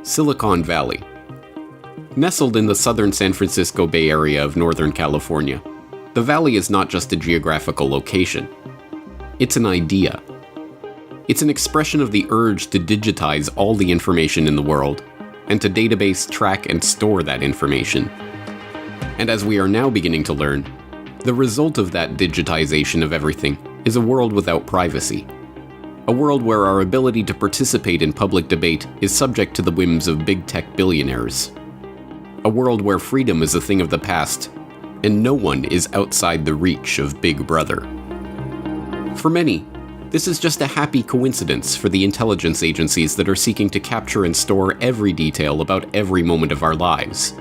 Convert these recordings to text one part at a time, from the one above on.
Silicon Valley. Nestled in the southern San Francisco Bay Area of Northern California, the valley is not just a geographical location. It's an idea. It's an expression of the urge to digitize all the information in the world, and to database, track, and store that information. And as we are now beginning to learn, the result of that digitization of everything is a world without privacy. A world where our ability to participate in public debate is subject to the whims of big tech billionaires. A world where freedom is a thing of the past, and no one is outside the reach of Big Brother. For many, this is just a happy coincidence for the intelligence agencies that are seeking to capture and store every detail about every moment of our lives.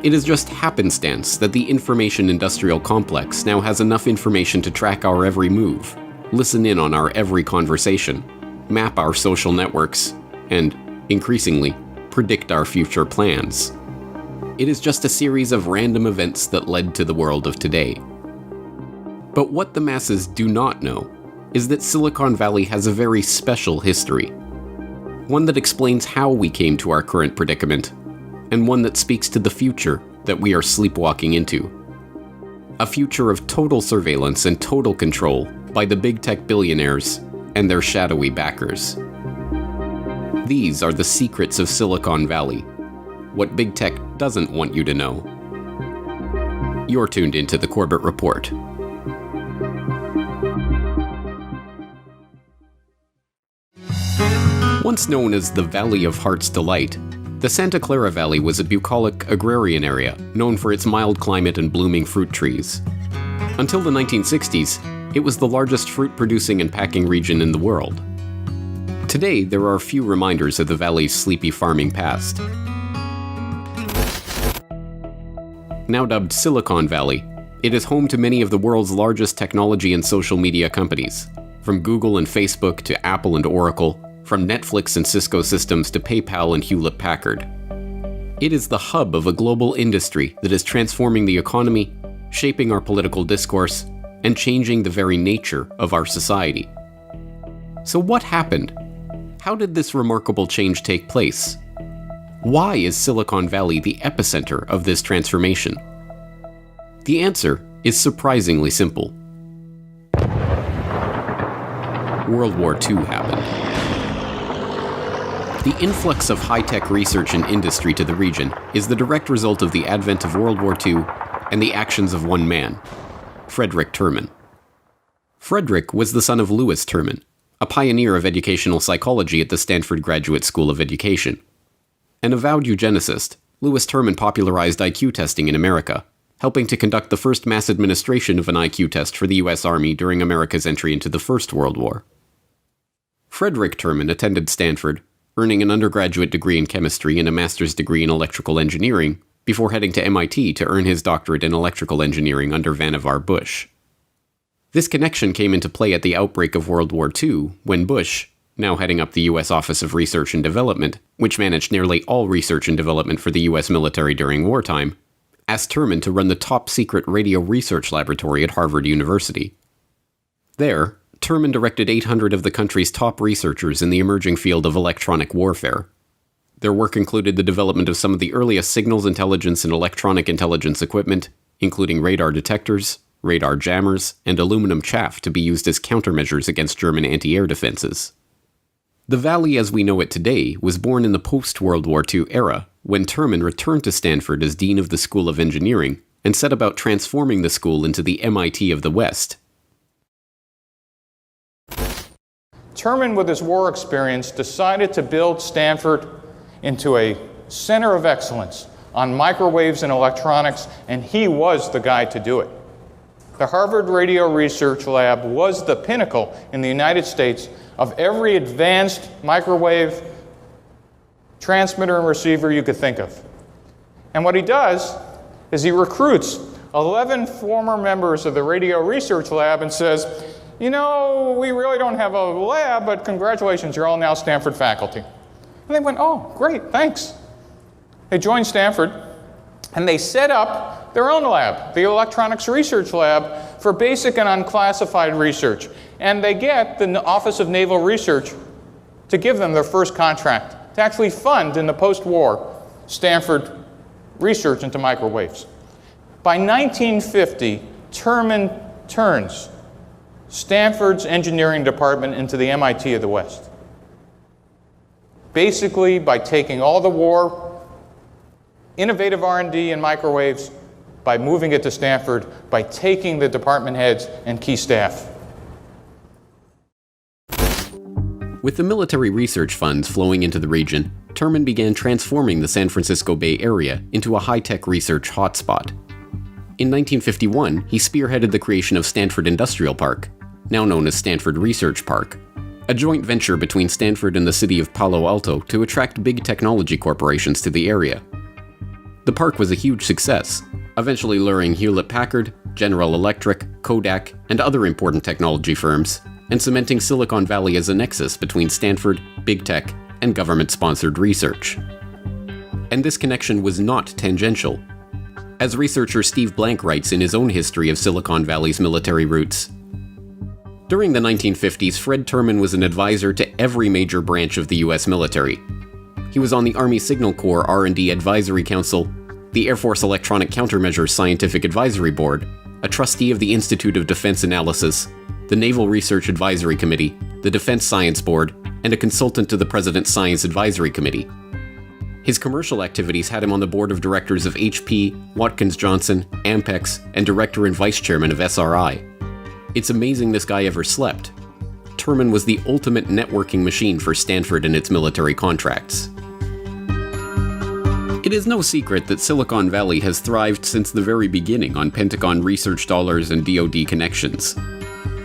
It is just happenstance that the information industrial complex now has enough information to track our every move, listen in on our every conversation, map our social networks, and, increasingly, predict our future plans. It is just a series of random events that led to the world of today. But what the masses do not know is that Silicon Valley has a very special history. One that explains how we came to our current predicament, and one that speaks to the future that we are sleepwalking into. A future of total surveillance and total control by the big tech billionaires and their shadowy backers. These are the secrets of Silicon Valley, what big tech doesn't want you to know. You're tuned into the Corbett Report. Once known as the Valley of Heart's Delight, the Santa Clara Valley was a bucolic agrarian area known for its mild climate and blooming fruit trees. Until the 1960s, it was the largest fruit-producing and packing region in the world. Today, there are few reminders of the valley's sleepy farming past. Now dubbed Silicon Valley, it is home to many of the world's largest technology and social media companies, from Google and Facebook to Apple and Oracle, from Netflix and Cisco Systems to PayPal and Hewlett-Packard. It is the hub of a global industry that is transforming the economy, shaping our political discourse, and changing the very nature of our society. So what happened? How did this remarkable change take place? Why is Silicon Valley the epicenter of this transformation? The answer is surprisingly simple. World War II happened. The influx of high-tech research and industry to the region is the direct result of the advent of World War II and the actions of one man, Frederick Terman. Frederick was the son of Louis Terman, a pioneer of educational psychology at the Stanford Graduate School of Education. An avowed eugenicist, Louis Terman popularized IQ testing in America, helping to conduct the first mass administration of an IQ test for the U.S. Army during America's entry into the First World War. Frederick Terman attended Stanford, earning an undergraduate degree in chemistry and a master's degree in electrical engineering, before heading to MIT to earn his doctorate in electrical engineering under Vannevar Bush. This connection came into play at the outbreak of World War II, when Bush, now heading up the U.S. Office of Research and Development, which managed nearly all research and development for the U.S. military during wartime, asked Terman to run the top-secret radio research laboratory at Harvard University. There, Terman directed 800 of the country's top researchers in the emerging field of electronic warfare. Their work included the development of some of the earliest signals intelligence and electronic intelligence equipment, including radar detectors, radar jammers, and aluminum chaff to be used as countermeasures against German anti-air defenses. The Valley as we know it today was born in the post-World War II era, when Terman returned to Stanford as Dean of the School of Engineering and set about transforming the school into the MIT of the West. Terman, with his war experience, decided to build Stanford into a center of excellence on microwaves and electronics, and he was the guy to do it. The Harvard Radio Research Lab was the pinnacle in the United States of every advanced microwave transmitter and receiver you could think of. And what he does is he recruits 11 former members of the Radio Research Lab and says, you know, we really don't have a lab, but congratulations, you're all now Stanford faculty. And they went, oh, great, thanks. They joined Stanford, and they set up their own lab, the Electronics Research Lab, for basic and unclassified research. And they get the Office of Naval Research to give them their first contract to actually fund in the post-war Stanford research into microwaves. By 1950, Terman turns Stanford's engineering department into the MIT of the West. Basically, by taking all the war, innovative R&D in microwaves, by moving it to Stanford, by taking the department heads and key staff. With the military research funds flowing into the region, Terman began transforming the San Francisco Bay Area into a high-tech research hotspot. In 1951, he spearheaded the creation of Stanford Industrial Park, now known as Stanford Research Park, a joint venture between Stanford and the city of Palo Alto to attract big technology corporations to the area. The park was a huge success, eventually luring Hewlett-Packard, General Electric, Kodak, and other important technology firms, and cementing Silicon Valley as a nexus between Stanford, big tech, and government-sponsored research. And this connection was not tangential. As researcher Steve Blank writes in his own history of Silicon Valley's military roots, during the 1950s, Fred Terman was an advisor to every major branch of the U.S. military. He was on the Army Signal Corps R&D Advisory Council, the Air Force Electronic Countermeasures Scientific Advisory Board, a trustee of the Institute of Defense Analysis, the Naval Research Advisory Committee, the Defense Science Board, and a consultant to the President's Science Advisory Committee. His commercial activities had him on the board of directors of HP, Watkins Johnson, Ampex, and director and vice chairman of SRI. It's amazing this guy ever slept. Terman was the ultimate networking machine for Stanford and its military contracts. It is no secret that Silicon Valley has thrived since the very beginning on Pentagon research dollars and DoD connections.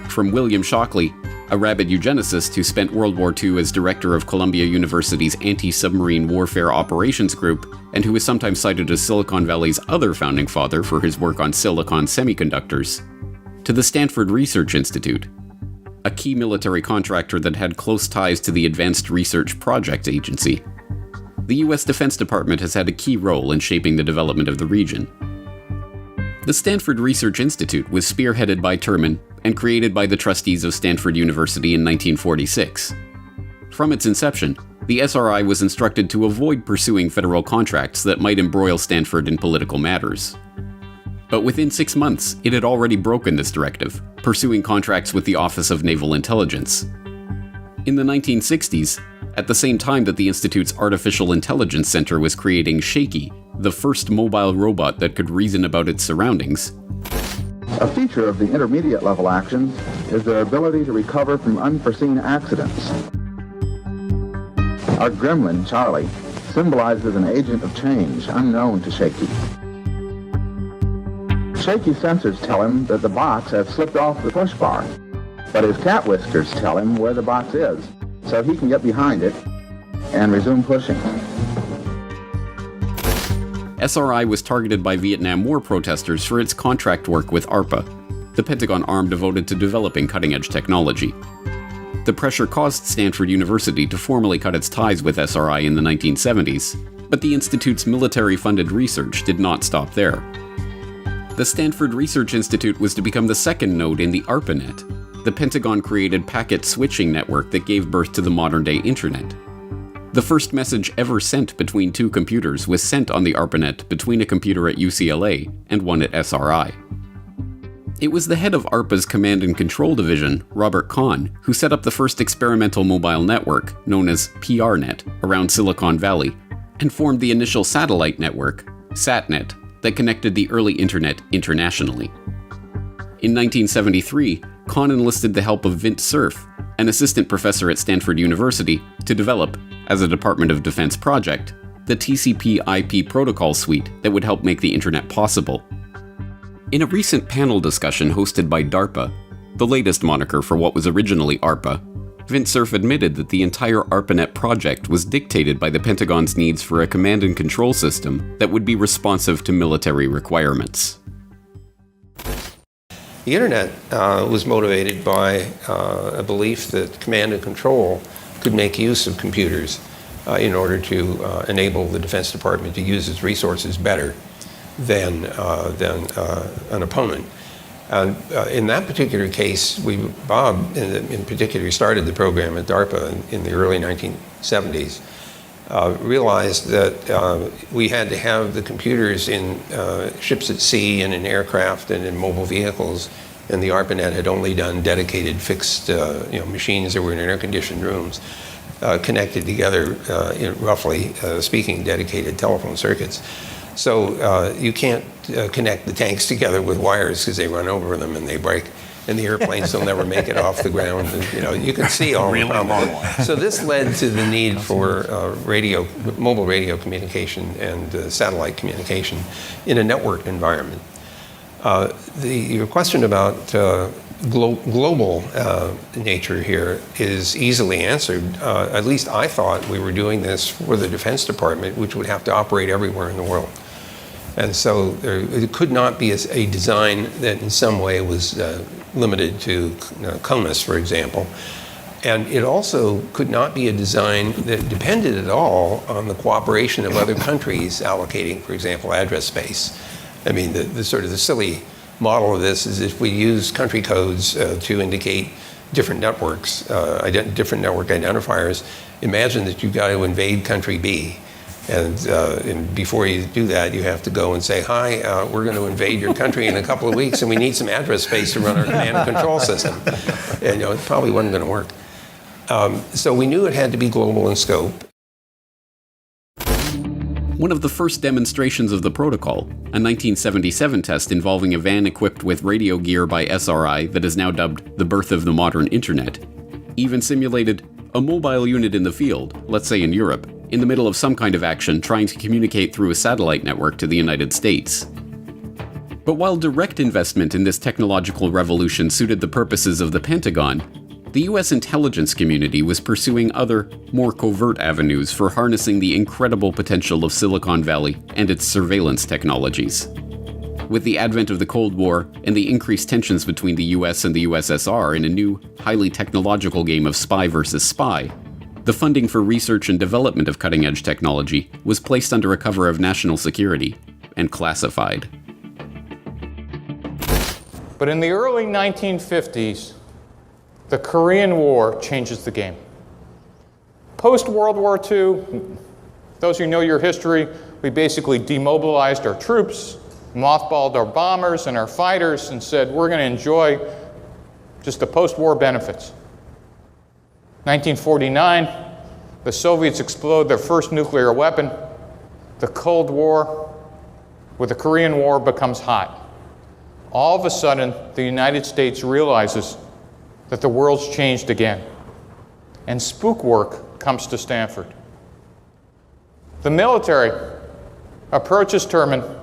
From William Shockley, a rabid eugenicist who spent World War II as director of Columbia University's Anti-Submarine Warfare Operations Group, and who is sometimes cited as Silicon Valley's other founding father for his work on silicon semiconductors, to the Stanford Research Institute, a key military contractor that had close ties to the Advanced Research Projects Agency. The U.S. Defense Department has had a key role in shaping the development of the region. The Stanford Research Institute was spearheaded by Terman and created by the trustees of Stanford University in 1946. From its inception, the SRI was instructed to avoid pursuing federal contracts that might embroil Stanford in political matters. But within 6 months, it had already broken this directive, pursuing contracts with the Office of Naval Intelligence. In the 1960s, at the same time that the Institute's Artificial Intelligence Center was creating Shaky, the first mobile robot that could reason about its surroundings. A feature of the intermediate level actions is their ability to recover from unforeseen accidents. Our gremlin, Charlie, symbolizes an agent of change unknown to Shaky. Shaky sensors tell him that the box has slipped off the push bar, but his cat whiskers tell him where the box is, so he can get behind it and resume pushing. SRI was targeted by Vietnam War protesters for its contract work with ARPA, the Pentagon arm devoted to developing cutting-edge technology. The pressure caused Stanford University to formally cut its ties with SRI in the 1970s, but the institute's military-funded research did not stop there. The Stanford Research Institute was to become the second node in the ARPANET, the Pentagon-created packet switching network that gave birth to the modern-day Internet. The first message ever sent between two computers was sent on the ARPANET between a computer at UCLA and one at SRI. It was the head of ARPA's Command and Control Division, Robert Kahn, who set up the first experimental mobile network, known as PRNet, around Silicon Valley, and formed the initial satellite network, SatNet, that connected the early Internet internationally. In 1973, Kahn enlisted the help of Vint Cerf, an assistant professor at Stanford University, to develop, as a Department of Defense project, the TCP/IP protocol suite that would help make the Internet possible. In a recent panel discussion hosted by DARPA, the latest moniker for what was originally ARPA, Vint Cerf admitted that the entire ARPANET project was dictated by the Pentagon's needs for a command and control system that would be responsive to military requirements. The Internet was motivated by a belief that command and control could make use of computers in order to enable the Defense Department to use its resources better than an opponent. And in that particular case, Bob in particular started the program at DARPA in the early 1970s. realized that we had to have the computers in ships at sea and in aircraft and in mobile vehicles, and the ARPANET had only done dedicated fixed machines that were in air-conditioned rooms, connected together in roughly speaking dedicated telephone circuits. So you can't connect the tanks together with wires because they run over them and they break, and the airplanes will never make it off the ground. And, you can see all the problems. So this led to the need for mobile radio communication and satellite communication in a networked environment. Your question about global nature here is easily answered. At least I thought we were doing this for the Defense Department, which would have to operate everywhere in the world. And so it could not be a design that in some way was limited to CONUS, for example. And it also could not be a design that depended at all on the cooperation of other countries allocating, for example, address space. I mean, the sort of the silly model of this is if we use country codes to indicate different networks, different network identifiers, imagine that you've got to invade country B. And before you do that, you have to go and say, hi, we're going to invade your country in a couple of weeks, and we need some address space to run our command and control system. And it probably wasn't going to work. So we knew it had to be global in scope. One of the first demonstrations of the protocol, a 1977 test involving a van equipped with radio gear by SRI that is now dubbed the birth of the modern internet, even simulated a mobile unit in the field, let's say in Europe, in the middle of some kind of action trying to communicate through a satellite network to the United States. But while direct investment in this technological revolution suited the purposes of the Pentagon, the US intelligence community was pursuing other, more covert avenues for harnessing the incredible potential of Silicon Valley and its surveillance technologies. With the advent of the Cold War and the increased tensions between the US and the USSR in a new, highly technological game of spy versus spy, the funding for research and development of cutting-edge technology was placed under a cover of national security and classified. But in the early 1950s, the Korean War changes the game. Post-World War II, those who know your history, we basically demobilized our troops, mothballed our bombers and our fighters, and said we're going to enjoy just the post-war benefits. 1949, the Soviets explode their first nuclear weapon. The Cold War with the Korean War becomes hot. All of a sudden, the United States realizes that the world's changed again, and spook work comes to Stanford. The military approaches Terman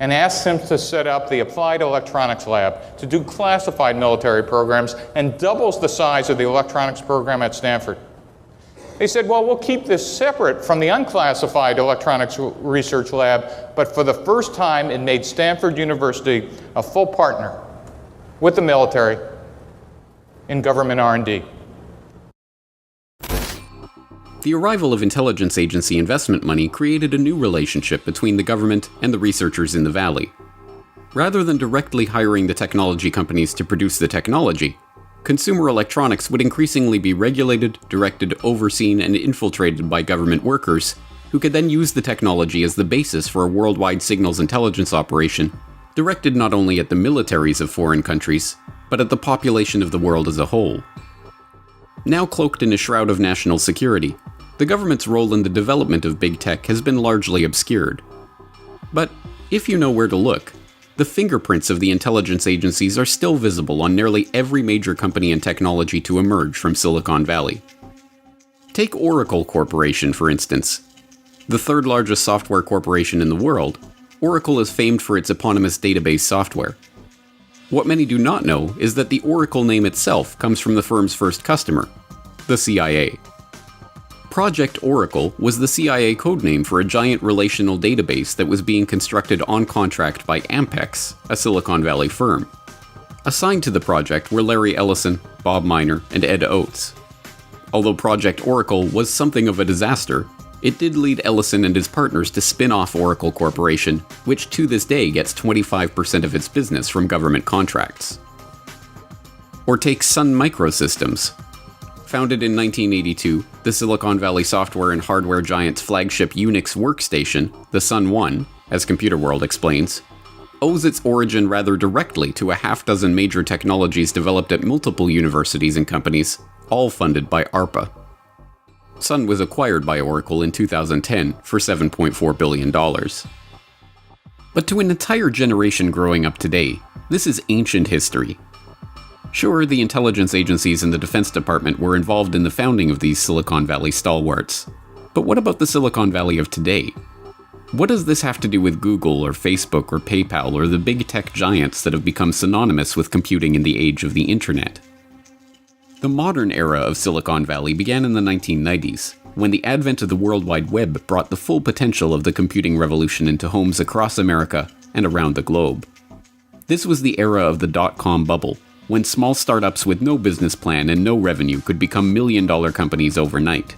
and asks him to set up the Applied Electronics Lab to do classified military programs and doubles the size of the electronics program at Stanford. They said, well, we'll keep this separate from the unclassified electronics research lab, but for the first time, it made Stanford University a full partner with the military in government R&D. The arrival of intelligence agency investment money created a new relationship between the government and the researchers in the Valley. Rather than directly hiring the technology companies to produce the technology, consumer electronics would increasingly be regulated, directed, overseen, and infiltrated by government workers, who could then use the technology as the basis for a worldwide signals intelligence operation, directed not only at the militaries of foreign countries, but at the population of the world as a whole. Now cloaked in a shroud of national security, the government's role in the development of big tech has been largely obscured. But if you know where to look, the fingerprints of the intelligence agencies are still visible on nearly every major company and technology to emerge from Silicon Valley. Take Oracle Corporation, for instance. The third largest software corporation in the world, Oracle is famed for its eponymous database software. What many do not know is that the Oracle name itself comes from the firm's first customer, the CIA. Project Oracle was the CIA codename for a giant relational database that was being constructed on contract by Ampex, a Silicon Valley firm. Assigned to the project were Larry Ellison, Bob Miner, and Ed Oates. Although Project Oracle was something of a disaster, it did lead Ellison and his partners to spin off Oracle Corporation, which to this day gets 25% of its business from government contracts. Or take Sun Microsystems. Founded in 1982, the Silicon Valley software and hardware giant's flagship Unix workstation, the Sun 1, as Computer World explains, owes its origin rather directly to a half-dozen major technologies developed at multiple universities and companies, all funded by ARPA. Sun was acquired by Oracle in 2010 for $7.4 billion. But to an entire generation growing up today, this is ancient history. Sure, the intelligence agencies and the Defense Department were involved in the founding of these Silicon Valley stalwarts. But what about the Silicon Valley of today? What does this have to do with Google or Facebook or PayPal or the big tech giants that have become synonymous with computing in the age of the internet? The modern era of Silicon Valley began in the 1990s, when the advent of the World Wide Web brought the full potential of the computing revolution into homes across America and around the globe. This was the era of the dot-com bubble, when small startups with no business plan and no revenue could become million-dollar companies overnight.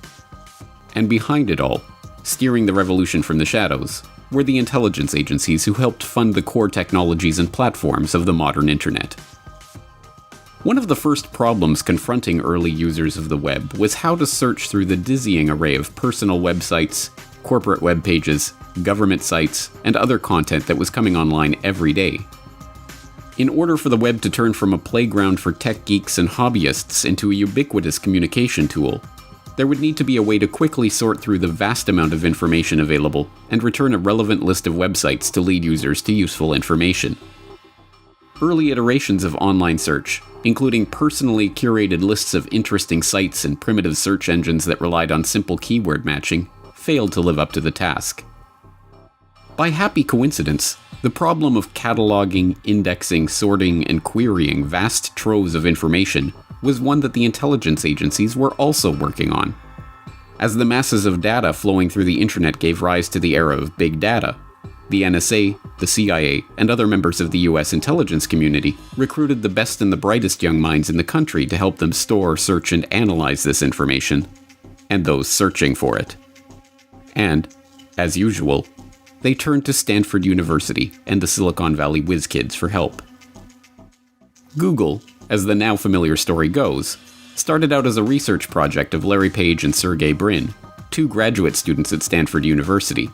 And behind it all, steering the revolution from the shadows, were the intelligence agencies who helped fund the core technologies and platforms of the modern internet. One of the first problems confronting early users of the web was how to search through the dizzying array of personal websites, corporate web pages, government sites, and other content that was coming online every day. In order for the web to turn from a playground for tech geeks and hobbyists into a ubiquitous communication tool, there would need to be a way to quickly sort through the vast amount of information available and return a relevant list of websites to lead users to useful information. Early iterations of online search, including personally curated lists of interesting sites and primitive search engines that relied on simple keyword matching, failed to live up to the task. By happy coincidence, the problem of cataloging, indexing, sorting, and querying vast troves of information was one that the intelligence agencies were also working on. As the masses of data flowing through the internet gave rise to the era of big data, the NSA, the CIA, and other members of the US intelligence community recruited the best and the brightest young minds in the country to help them store, search, and analyze this information, and those searching for it. And, as usual, they turned to Stanford University and the Silicon Valley whiz kids for help. Google, as the now familiar story goes, started out as a research project of Larry Page and Sergey Brin, two graduate students at Stanford University.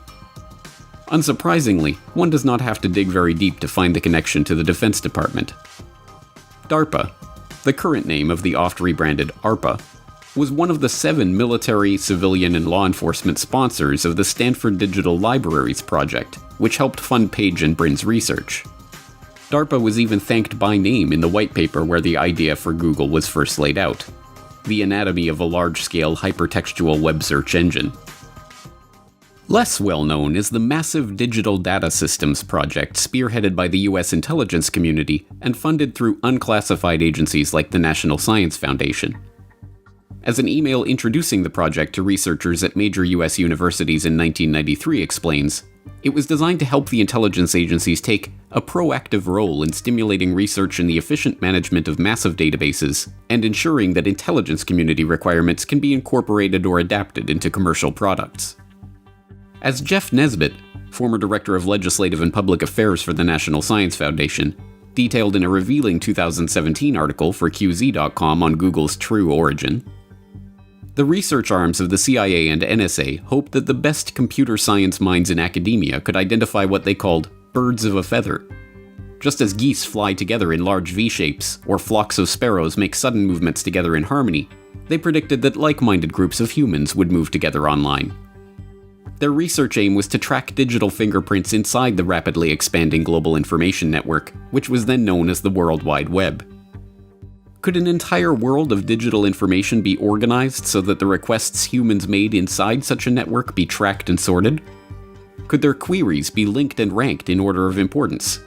Unsurprisingly, one does not have to dig very deep to find the connection to the Defense Department. DARPA, the current name of the oft-rebranded ARPA, was one of the 7 military, civilian, and law enforcement sponsors of the Stanford Digital Libraries project, which helped fund Page and Brin's research. DARPA was even thanked by name in the white paper where the idea for Google was first laid out: the anatomy of a large-scale hypertextual web search engine. Less well-known is the massive Digital Data Systems project spearheaded by the US intelligence community and funded through unclassified agencies like the National Science Foundation. As an email introducing the project to researchers at major US universities in 1993 explains, it was designed to help the intelligence agencies take a proactive role in stimulating research in the efficient management of massive databases and ensuring that intelligence community requirements can be incorporated or adapted into commercial products. As Jeff Nesbitt, former Director of Legislative and Public Affairs for the National Science Foundation, detailed in a revealing 2017 article for QZ.com on Google's true origin, the research arms of the CIA and NSA hoped that the best computer science minds in academia could identify what they called birds of a feather. Just as geese fly together in large V-shapes, or flocks of sparrows make sudden movements together in harmony, they predicted that like-minded groups of humans would move together online. Their research aim was to track digital fingerprints inside the rapidly expanding global information network, which was then known as the World Wide Web. Could an entire world of digital information be organized so that the requests humans made inside such a network be tracked and sorted? Could their queries be linked and ranked in order of importance?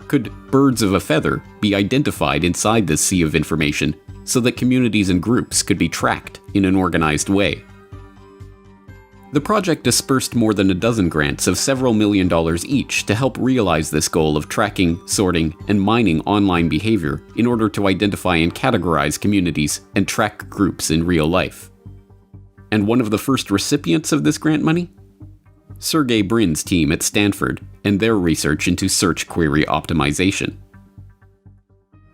Could birds of a feather be identified inside this sea of information so that communities and groups could be tracked in an organized way? The project dispersed more than a dozen grants of several $1 million each to help realize this goal of tracking, sorting, and mining online behavior in order to identify and categorize communities and track groups in real life. And one of the first recipients of this grant money? Sergey Brin's team at Stanford and their research into search query optimization.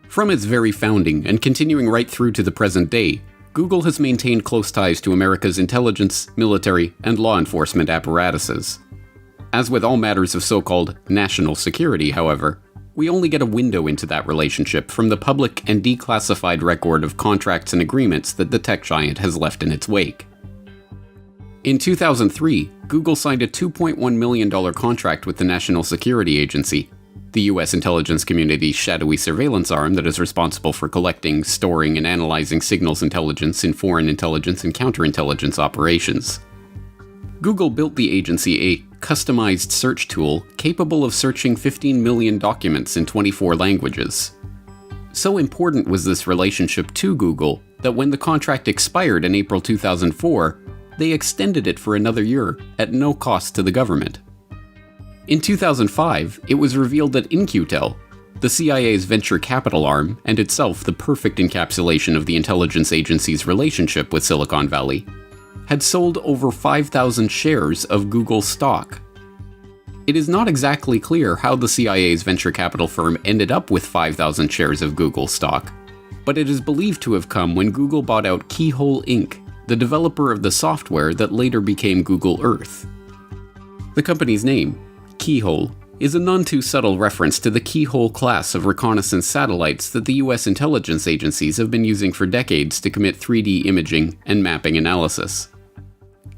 From its very founding and continuing right through to the present day, Google has maintained close ties to America's intelligence, military, and law enforcement apparatuses. As with all matters of so-called national security, however, we only get a window into that relationship from the public and declassified record of contracts and agreements that the tech giant has left in its wake. In 2003, Google signed a $2.1 million contract with the National Security Agency, the U.S. intelligence community's shadowy surveillance arm that is responsible for collecting, storing, and analyzing signals intelligence in foreign intelligence and counterintelligence operations. Google built the agency a customized search tool capable of searching 15 million documents in 24 languages. So important was this relationship to Google that when the contract expired in April 2004, they extended it for another year at no cost to the government. In 2005, it was revealed that In-Q-Tel, the CIA's venture capital arm and itself the perfect encapsulation of the intelligence agency's relationship with Silicon Valley, had sold over 5,000 shares of Google stock. It is not exactly clear how the CIA's venture capital firm ended up with 5,000 shares of Google stock, but it is believed to have come when Google bought out Keyhole Inc., the developer of the software that later became Google Earth. The company's name, Keyhole, is a none-too-subtle reference to the Keyhole class of reconnaissance satellites that the US intelligence agencies have been using for decades to commit 3D imaging and mapping analysis.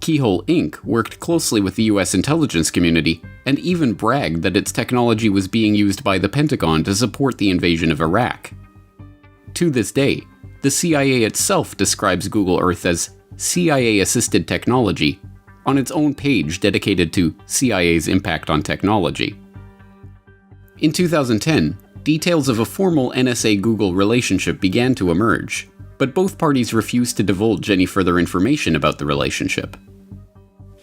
Keyhole Inc. worked closely with the US intelligence community and even bragged that its technology was being used by the Pentagon to support the invasion of Iraq. To this day, the CIA itself describes Google Earth as CIA-assisted technology on its own page dedicated to CIA's impact on technology. In 2010, details of a formal NSA-Google relationship began to emerge, but both parties refused to divulge any further information about the relationship.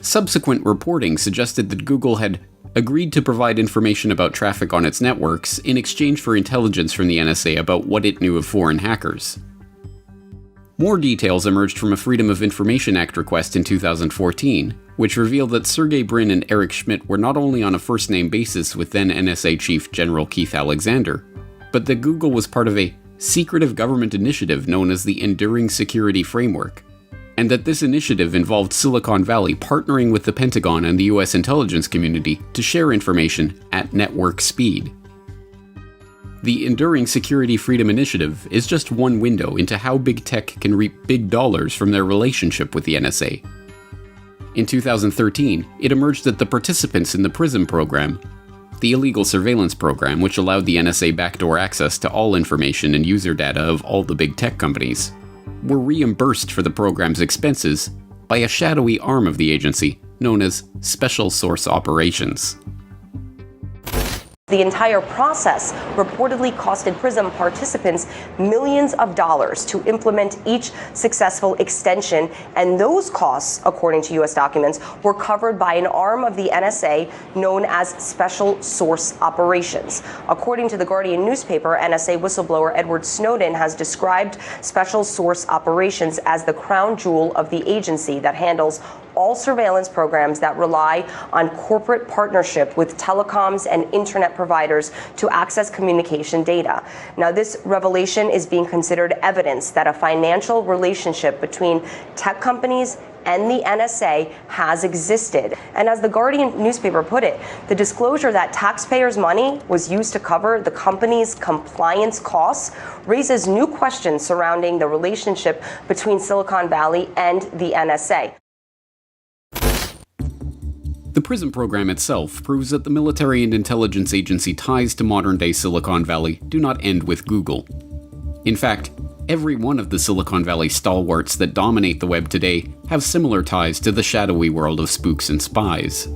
Subsequent reporting suggested that Google had agreed to provide information about traffic on its networks in exchange for intelligence from the NSA about what it knew of foreign hackers. More details emerged from a Freedom of Information Act request in 2014, which revealed that Sergey Brin and Eric Schmidt were not only on a first-name basis with then NSA Chief General Keith Alexander, but that Google was part of a secretive government initiative known as the Enduring Security Framework, and that this initiative involved Silicon Valley partnering with the Pentagon and the US intelligence community to share information at network speed. The Enduring Security Freedom Initiative is just one window into how big tech can reap big dollars from their relationship with the NSA. In 2013, it emerged that the participants in the PRISM program, the illegal surveillance program which allowed the NSA backdoor access to all information and user data of all the big tech companies, were reimbursed for the program's expenses by a shadowy arm of the agency known as Special Source Operations. The entire process reportedly costed PRISM participants millions of dollars to implement each successful extension, and those costs, according to U.S. documents, were covered by an arm of the NSA known as Special Source Operations. According to the Guardian newspaper, NSA whistleblower Edward Snowden has described Special Source Operations as the crown jewel of the agency that handles all surveillance programs that rely on corporate partnership with telecoms and internet providers to access communication data. Now, this revelation is being considered evidence that a financial relationship between tech companies and the NSA has existed. And as the Guardian newspaper put it, the disclosure that taxpayers' money was used to cover the company's compliance costs raises new questions surrounding the relationship between Silicon Valley and the NSA. The PRISM program itself proves that the military and intelligence agency ties to modern-day Silicon Valley do not end with Google. In fact, every one of the Silicon Valley stalwarts that dominate the web today have similar ties to the shadowy world of spooks and spies.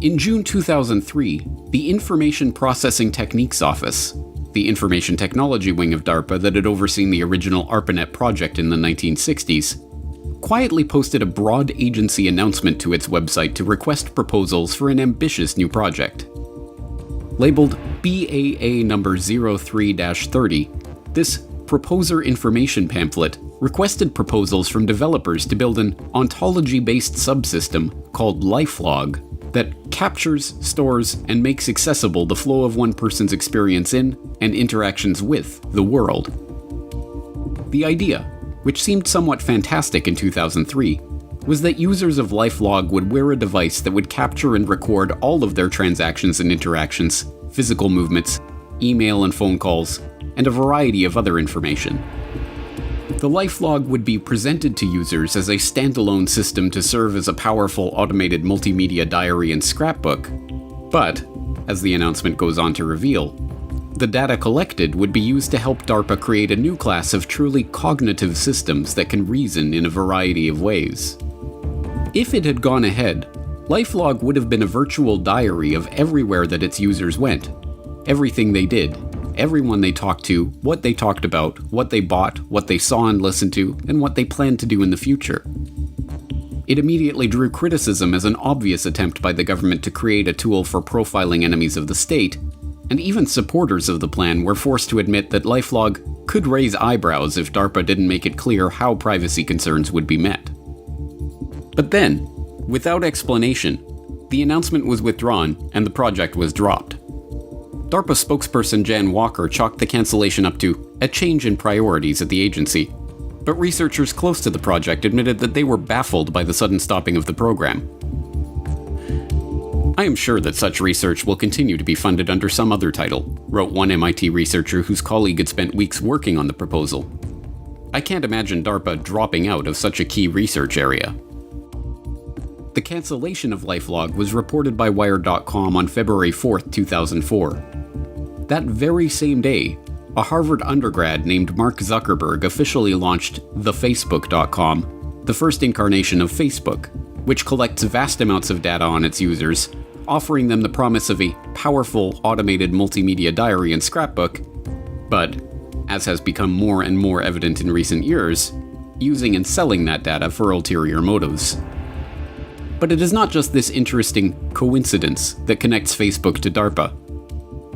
In June 2003, the Information Processing Techniques Office, the information technology wing of DARPA that had overseen the original ARPANET project in the 1960s, quietly posted a broad agency announcement to its website to request proposals for an ambitious new project. Labeled BAA number 03-30, this proposer information pamphlet requested proposals from developers to build an ontology-based subsystem called LifeLog that captures, stores, and makes accessible the flow of one person's experience in and interactions with the world. The idea which seemed somewhat fantastic in 2003, was that users of LifeLog would wear a device that would capture and record all of their transactions and interactions, physical movements, email and phone calls, and a variety of other information. The LifeLog would be presented to users as a standalone system to serve as a powerful automated multimedia diary and scrapbook, but, as the announcement goes on to reveal, the data collected would be used to help DARPA create a new class of truly cognitive systems that can reason in a variety of ways. If it had gone ahead, LifeLog would have been a virtual diary of everywhere that its users went, everything they did, everyone they talked to, what they talked about, what they bought, what they saw and listened to, and what they planned to do in the future. It immediately drew criticism as an obvious attempt by the government to create a tool for profiling enemies of the state, and even supporters of the plan were forced to admit that LifeLog could raise eyebrows if DARPA didn't make it clear how privacy concerns would be met. But then, without explanation, the announcement was withdrawn and the project was dropped. DARPA spokesperson Jan Walker chalked the cancellation up to a change in priorities at the agency, but researchers close to the project admitted that they were baffled by the sudden stopping of the program. I am sure that such research will continue to be funded under some other title, wrote one MIT researcher whose colleague had spent weeks working on the proposal. I can't imagine DARPA dropping out of such a key research area. The cancellation of LifeLog was reported by Wired.com on February 4, 2004. That very same day, a Harvard undergrad named Mark Zuckerberg officially launched thefacebook.com, the first incarnation of Facebook, which collects vast amounts of data on its users, offering them the promise of a powerful automated multimedia diary and scrapbook, but, as has become more and more evident in recent years, using and selling that data for ulterior motives. But it is not just this interesting coincidence that connects Facebook to DARPA.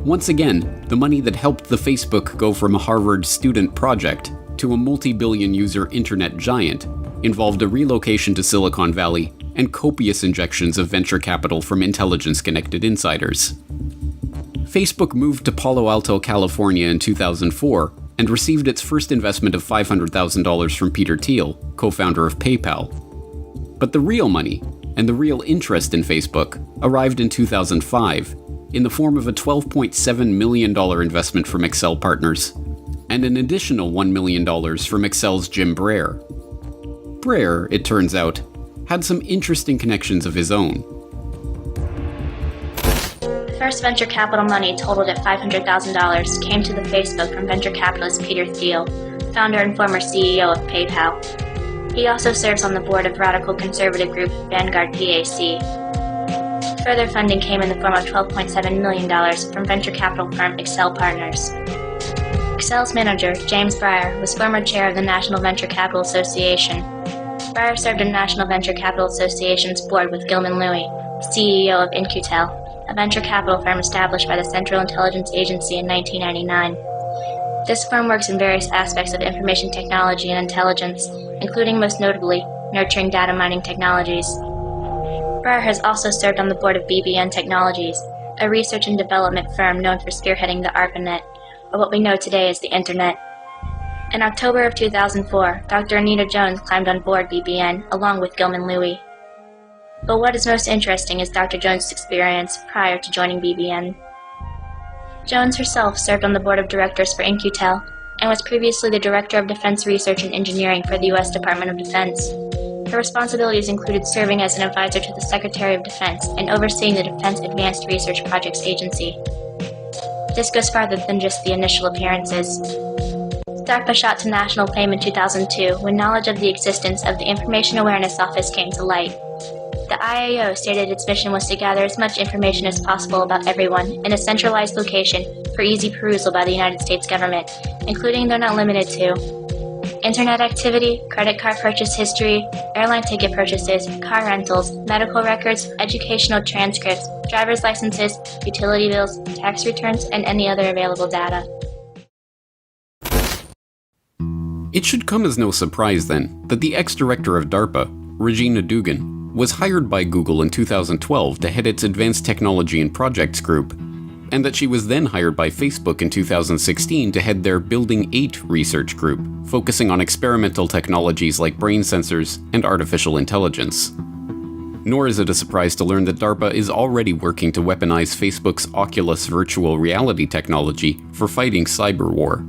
Once again, the money that helped the Facebook go from a Harvard student project to a multi-billion user internet giant involved a relocation to Silicon Valley and copious injections of venture capital from intelligence-connected insiders. Facebook moved to Palo Alto, California in 2004 and received its first investment of $500,000 from Peter Thiel, co-founder of PayPal. But the real money, and the real interest in Facebook, arrived in 2005 in the form of a $12.7 million investment from Accel Partners, and an additional $1 million from Accel's Jim Breyer. Breyer, it turns out, had some interesting connections of his own. The first venture capital money totaled at $500,000 came to the Facebook from venture capitalist Peter Thiel, founder and former CEO of PayPal. He also serves on the board of radical conservative group Vanguard PAC. Further funding came in the form of $12.7 million from venture capital firm Accel Partners. Accel's manager, James Breyer, was former chair of the National Venture Capital Association. Breyer served on National Venture Capital Association's board with Gilman Louie, CEO of In-Q-Tel, a venture capital firm established by the Central Intelligence Agency in 1999. This firm works in various aspects of information technology and intelligence, including most notably, nurturing data mining technologies. Breyer has also served on the board of BBN Technologies, a research and development firm known for spearheading the ARPANET, or what we know today as the Internet. In October of 2004, Dr. Anita Jones climbed on board BBN along with Gilman Louie. But what is most interesting is Dr. Jones' experience prior to joining BBN. Jones herself served on the board of directors for In-Q-Tel and was previously the Director of Defense Research and Engineering for the U.S. Department of Defense. Her responsibilities included serving as an advisor to the Secretary of Defense and overseeing the Defense Advanced Research Projects Agency. This goes farther than just the initial appearances. DARPA shot to national fame in 2002 when knowledge of the existence of the Information Awareness Office came to light. The IAO stated its mission was to gather as much information as possible about everyone in a centralized location for easy perusal by the United States government, including though not limited to internet activity, credit card purchase history, airline ticket purchases, car rentals, medical records, educational transcripts, driver's licenses, utility bills, tax returns, and any other available data. It should come as no surprise, then, that the ex-director of DARPA, Regina Dugan, was hired by Google in 2012 to head its Advanced Technology and Projects Group, and that she was then hired by Facebook in 2016 to head their Building 8 research group, focusing on experimental technologies like brain sensors and artificial intelligence. Nor is it a surprise to learn that DARPA is already working to weaponize Facebook's Oculus virtual reality technology for fighting cyber war.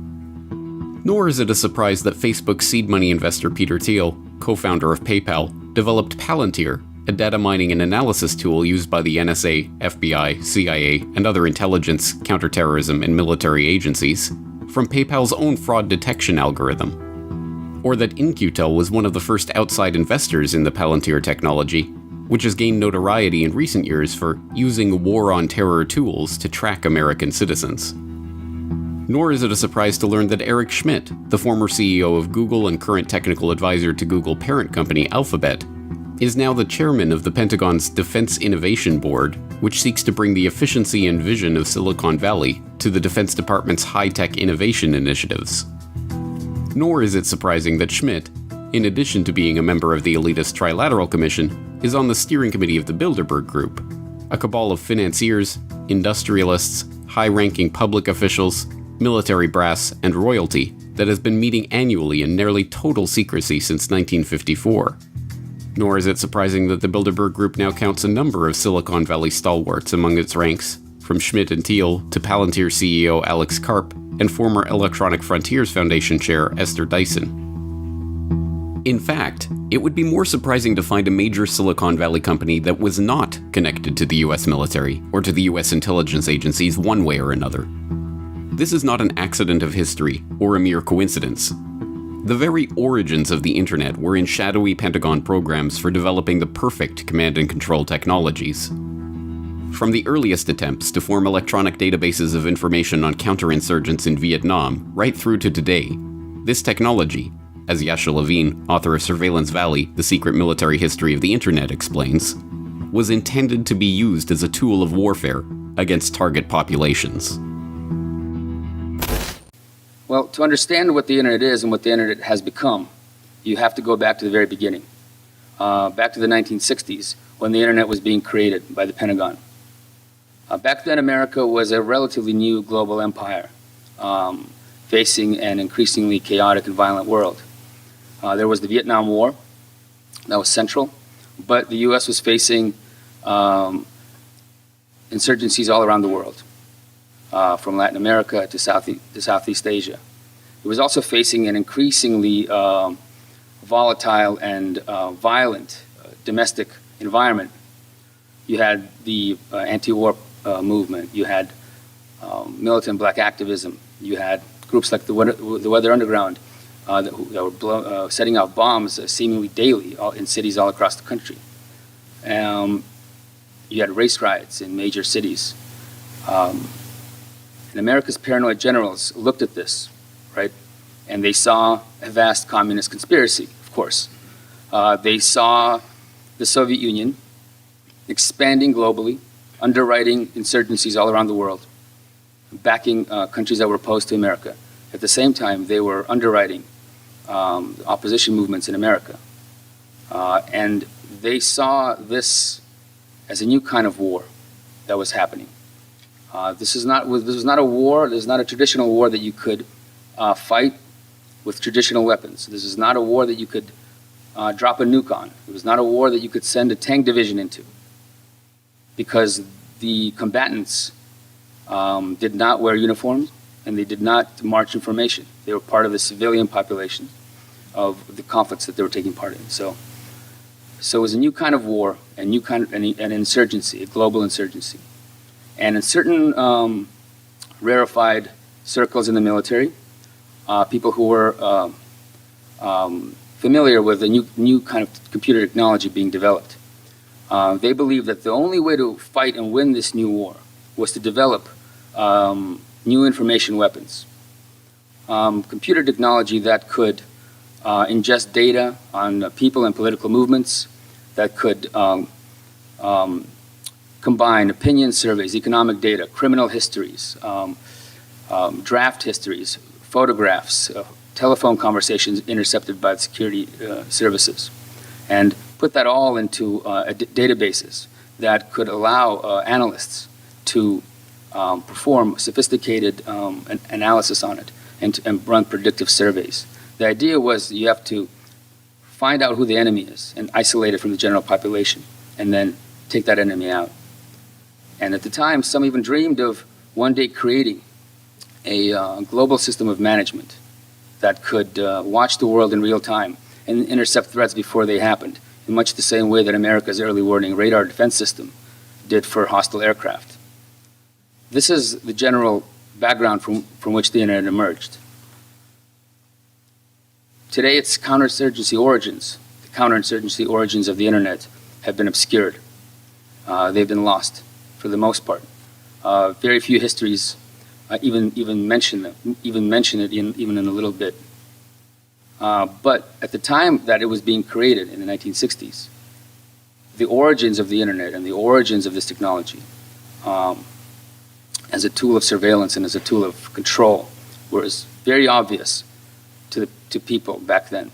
Nor is it a surprise that Facebook seed money investor Peter Thiel, co-founder of PayPal, developed Palantir, a data mining and analysis tool used by the NSA, FBI, CIA, and other intelligence, counterterrorism, and military agencies, from PayPal's own fraud detection algorithm. Or that In-Q-Tel was one of the first outside investors in the Palantir technology, which has gained notoriety in recent years for using war on terror tools to track American citizens. Nor is it a surprise to learn that Eric Schmidt, the former CEO of Google and current technical advisor to Google parent company Alphabet, is now the chairman of the Pentagon's Defense Innovation Board, which seeks to bring the efficiency and vision of Silicon Valley to the Defense Department's high-tech innovation initiatives. Nor is it surprising that Schmidt, in addition to being a member of the elitist Trilateral Commission, is on the steering committee of the Bilderberg Group, a cabal of financiers, industrialists, high-ranking public officials, military brass, and royalty that has been meeting annually in nearly total secrecy since 1954. Nor is it surprising that the Bilderberg Group now counts a number of Silicon Valley stalwarts among its ranks, from Schmidt and Thiel to Palantir CEO Alex Karp and former Electronic Frontiers Foundation chair Esther Dyson. In fact, it would be more surprising to find a major Silicon Valley company that was not connected to the US military or to the US intelligence agencies one way or another. This is not an accident of history or a mere coincidence. The very origins of the internet were in shadowy Pentagon programs for developing the perfect command and control technologies. From the earliest attempts to form electronic databases of information on counterinsurgents in Vietnam right through to today, this technology, as Yasha Levine, author of Surveillance Valley, The Secret Military History of the Internet, explains, was intended to be used as a tool of warfare against target populations. Well, to understand what the internet is and what the internet has become, you have to go back to the very beginning, back to the 1960s, when the internet was being created by the Pentagon. Back then, America was a relatively new global empire, facing an increasingly chaotic and violent world. There was the Vietnam War, that was central, but the U.S. was facing insurgencies all around the world. From Latin America to Southeast Asia. It was also facing an increasingly volatile and violent domestic environment. You had the anti-war movement. You had militant black activism. You had groups like the Weather Underground that were setting out bombs seemingly daily in cities all across the country. You had race riots in major cities. And America's paranoid generals looked at this, right? And they saw a vast communist conspiracy, of course. They saw the Soviet Union expanding globally, underwriting insurgencies all around the world, backing countries that were opposed to America. At the same time, they were underwriting opposition movements in America. And they saw this as a new kind of war that was happening. This was not a war. This is not a traditional war that you could fight with traditional weapons. This is not a war that you could drop a nuke on. It was not a war that you could send a tank division into, because the combatants did not wear uniforms and they did not march in formation. They were part of the civilian population of the conflicts that they were taking part in. So it was a new kind of war, a new kind of an insurgency, a global insurgency. And in certain rarefied circles in the military, people who were familiar with the new kind of computer technology being developed, they believed that the only way to fight and win this new war was to develop new information weapons. Computer technology that could ingest data on people and political movements, that could combine opinion surveys, economic data, criminal histories, draft histories, photographs, telephone conversations intercepted by the security services, and put that all into databases that could allow analysts to perform sophisticated analysis on it and run predictive surveys. The idea was you have to find out who the enemy is and isolate it from the general population and then take that enemy out. And at the time, some even dreamed of one day creating a global system of management that could watch the world in real time and intercept threats before they happened, in much the same way that America's early warning radar defense system did for hostile aircraft. This is the general background from which the internet emerged. Today, its counterinsurgency origins, the counterinsurgency origins of the internet, have been obscured. They've been lost, for the most part. Very few histories even mention it even in a little bit. But at the time that it was being created in the 1960s, the origins of the internet and the origins of this technology as a tool of surveillance and as a tool of control was very obvious to people back then.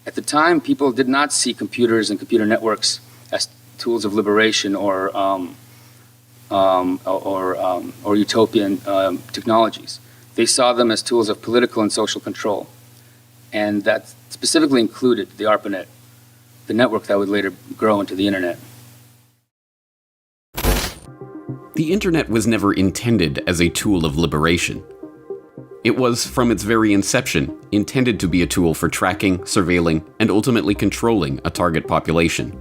At the time, people did not see computers and computer networks as tools of liberation or utopian technologies. They saw them as tools of political and social control. And that specifically included the ARPANET, the network that would later grow into the internet. The internet was never intended as a tool of liberation. It was, from its very inception, intended to be a tool for tracking, surveilling, and ultimately controlling a target population.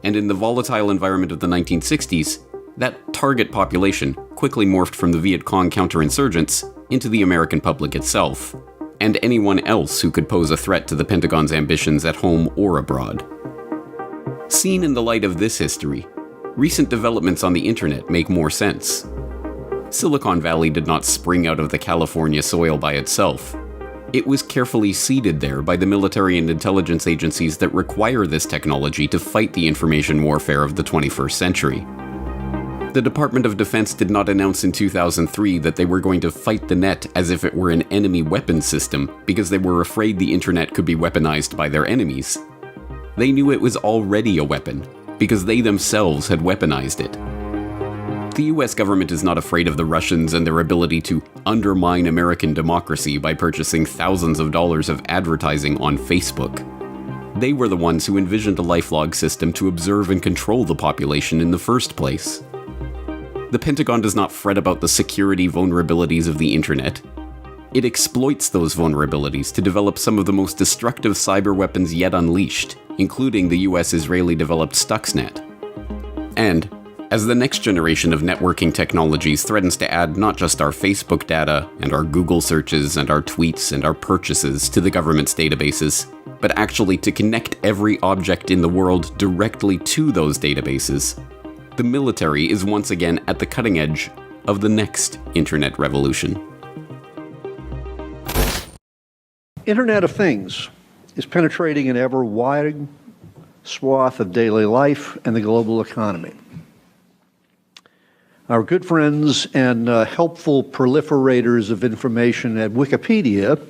And in the volatile environment of the 1960s, that target population quickly morphed from the Viet Cong counterinsurgents into the American public itself, and anyone else who could pose a threat to the Pentagon's ambitions at home or abroad. Seen in the light of this history, recent developments on the internet make more sense. Silicon Valley did not spring out of the California soil by itself. It was carefully seeded there by the military and intelligence agencies that require this technology to fight the information warfare of the 21st century. The Department of Defense did not announce in 2003 that they were going to fight the net as if it were an enemy weapons system because they were afraid the internet could be weaponized by their enemies. They knew it was already a weapon because they themselves had weaponized it. The US government is not afraid of the Russians and their ability to undermine American democracy by purchasing thousands of dollars of advertising on Facebook. They were the ones who envisioned a lifelog system to observe and control the population in the first place. The Pentagon does not fret about the security vulnerabilities of the internet. It exploits those vulnerabilities to develop some of the most destructive cyber weapons yet unleashed, including the US Israeli-developed Stuxnet. And, as the next generation of networking technologies threatens to add not just our Facebook data, and our Google searches, and our tweets, and our purchases to the government's databases, but actually to connect every object in the world directly to those databases, the military is once again at the cutting edge of the next internet revolution. Internet of Things is penetrating an ever wider swath of daily life and the global economy. Our good friends and helpful proliferators of information at Wikipedia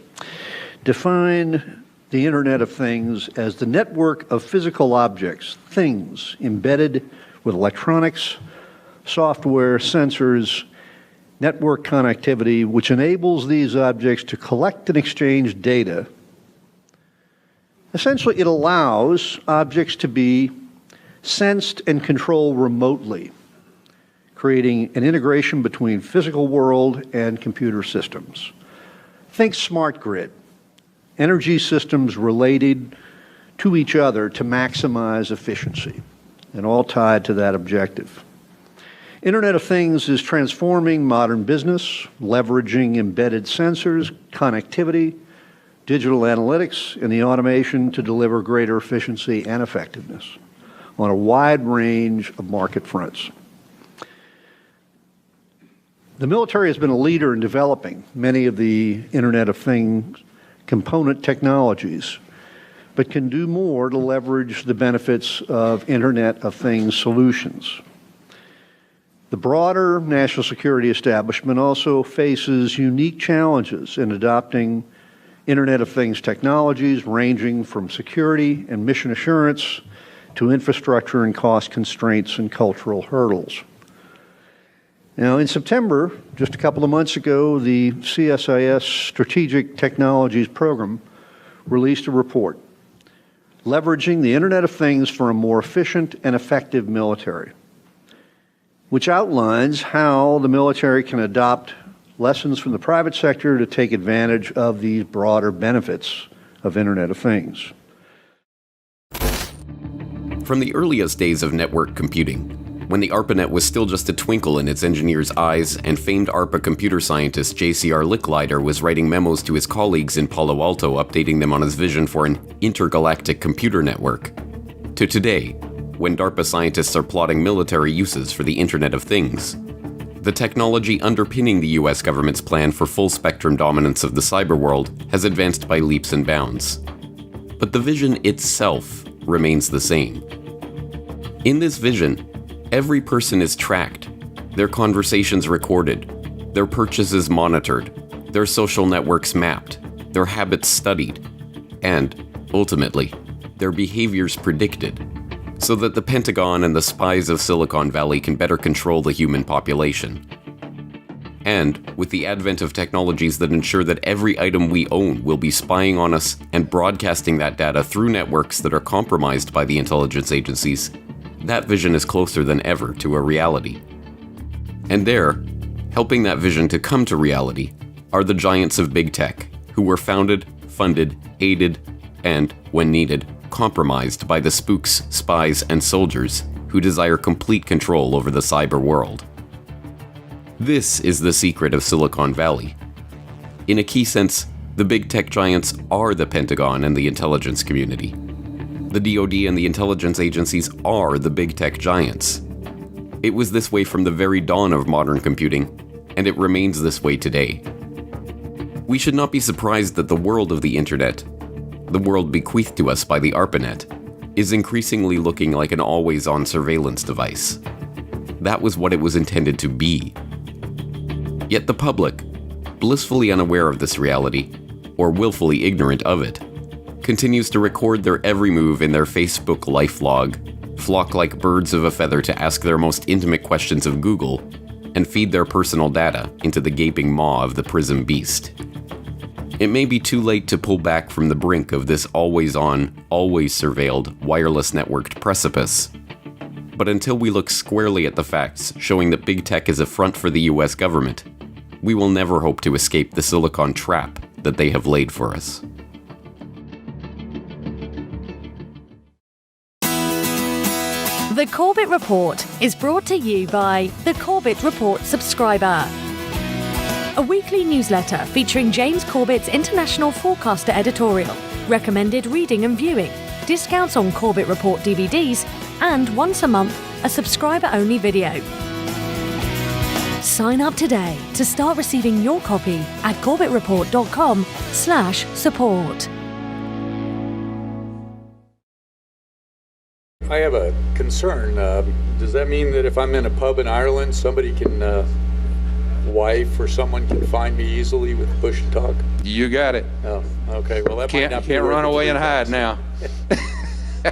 define the Internet of Things as the network of physical objects, things embedded with electronics, software, sensors, network connectivity, which enables these objects to collect and exchange data. Essentially, it allows objects to be sensed and controlled remotely, creating an integration between physical world and computer systems. Think smart grid, energy systems related to each other to maximize efficiency, and all tied to that objective. Internet of Things is transforming modern business, leveraging embedded sensors, connectivity, digital analytics, and the automation to deliver greater efficiency and effectiveness on a wide range of market fronts. The military has been a leader in developing many of the Internet of Things component technologies, but can do more to leverage the benefits of Internet of Things solutions. The broader national security establishment also faces unique challenges in adopting Internet of Things technologies ranging from security and mission assurance to infrastructure and cost constraints and cultural hurdles. Now, in September, just a couple of months ago, the CSIS Strategic Technologies Program released a report leveraging the Internet of Things for a more efficient and effective military, which outlines how the military can adopt lessons from the private sector to take advantage of these broader benefits of Internet of Things. From the earliest days of network computing, when the ARPANET was still just a twinkle in its engineers' eyes and famed ARPA computer scientist J.C.R. Licklider was writing memos to his colleagues in Palo Alto updating them on his vision for an intergalactic computer network, to today, when DARPA scientists are plotting military uses for the Internet of Things. The technology underpinning the US government's plan for full-spectrum dominance of the cyber world has advanced by leaps and bounds. But the vision itself remains the same. In this vision, every person is tracked, their conversations recorded, their purchases monitored, their social networks mapped, their habits studied, and, ultimately, their behaviors predicted, so that the Pentagon and the spies of Silicon Valley can better control the human population. And, with the advent of technologies that ensure that every item we own will be spying on us and broadcasting that data through networks that are compromised by the intelligence agencies, that vision is closer than ever to a reality. And there, helping that vision to come to reality, are the giants of big tech, who were founded, funded, aided, and, when needed, compromised by the spooks, spies, and soldiers who desire complete control over the cyber world. This is the secret of Silicon Valley. In a key sense, the big tech giants are the Pentagon and the intelligence community. The DoD and the intelligence agencies are the big tech giants. It was this way from the very dawn of modern computing, and it remains this way today. We should not be surprised that the world of the Internet, the world bequeathed to us by the ARPANET, is increasingly looking like an always-on surveillance device. That was what it was intended to be. Yet the public, blissfully unaware of this reality, or willfully ignorant of it, continues to record their every move in their Facebook life log, flock like birds of a feather to ask their most intimate questions of Google, and feed their personal data into the gaping maw of the Prism beast. It may be too late to pull back from the brink of this always-on, always-surveilled, wireless networked precipice. But until we look squarely at the facts showing that big tech is a front for the US government, we will never hope to escape the silicon trap that they have laid for us. The Corbett Report is brought to you by the Corbett Report subscriber, a weekly newsletter featuring James Corbett's International Forecaster editorial, recommended reading and viewing, discounts on Corbett Report DVDs, and once a month, a subscriber-only video. Sign up today to start receiving your copy at corbettreport.com/support. I have a concern. Does that mean that if I'm in a pub in Ireland, somebody can, wife or someone can find me easily with push and talk? You got it. Oh, okay. Well, that might not be can't run away and hide now. now.